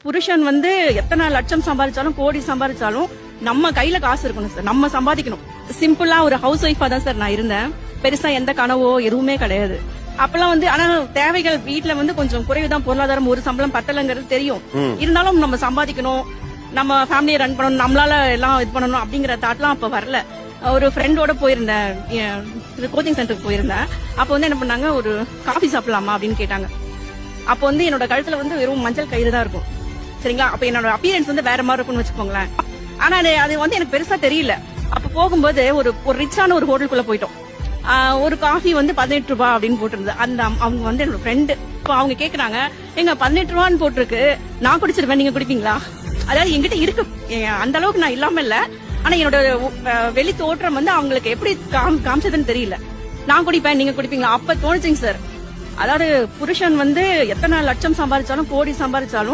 புருஷன் வந்து எத்தனை லட்சம் சம்பாதிச்சாலும் கோடி சம்பாதிச்சாலும் நம்ம கையில காசு இருக்கணும் சார். நம்ம சம்பாதிக்கணும். சிம்பிளா ஒரு ஹவுஸ் ஒய்ஃபா தான் சார் நான் இருந்தேன். பெருசா எந்த கனவோ எதுவுமே கிடையாது. அப்பெல்லாம் வந்து ஆனா தேவைகள் வீட்டுல வந்து கொஞ்சம் குறைவுதான், பொருளாதாரம் ஒரு சம்பளம் பத்தலங்கிறது தெரியும். இருந்தாலும் நம்ம சம்பாதிக்கணும், நம்ம ஃபேமிலியை ரன் பண்ணணும், நம்மளால எல்லாம் இது பண்ணணும் அப்படிங்கிற தாட்லாம் அப்ப வரல. ஒரு ஃப்ரெண்டோட போயிருந்தேன், கோச்சிங் சென்டருக்கு போயிருந்தேன். அப்ப வந்து என்ன பண்ணாங்க, ஒரு காஃபி சாப்பிடலாமா அப்படின்னு கேட்டாங்க. அப்ப வந்து என்னோட கழுத்துல வந்து வெறும் மஞ்சள் கயிறு தான் இருக்கும், சரிங்களா. அப்ப என்னோட அப்பியரன்ஸ் வந்து வேற மாதிரி இருக்கும்னு வச்சுக்கோங்களேன். ஆனா அது வந்து எனக்கு பெருசா தெரியல. அப்ப போகும்போது ஒரு ரிச்சான ஒரு ஹோட்டலுக்குள்ள போயிட்டோம். ஒரு காஃபி வந்து 18 ரூபாய் அப்படின்னு போட்டிருந்தது. அந்த அவங்க வந்து என்னோட ஃப்ரெண்டு. இப்போ அவங்க கேக்குறாங்க, எங்க 18 ரூபான்னு போட்டிருக்கு, நான் குடிச்சிருவேன், நீங்க குடிப்பீங்களா? அதாவது என்கிட்ட இருக்கு, அந்த அளவுக்கு நான் இல்லாம இல்ல. ஆனா என்னோட வெளி தோற்றம் வந்து அவங்களுக்கு எப்படி காமிச்சதுன்னு தெரியல. நான் குடிப்பேன், நீங்க குடிப்பீங்களா? அப்ப தோணுச்சுங்க சார். அதாவது புருஷன் வந்து எத்தனை லட்சம் சம்பாதிச்சாலும் கோடி சம்பாதிச்சாலும்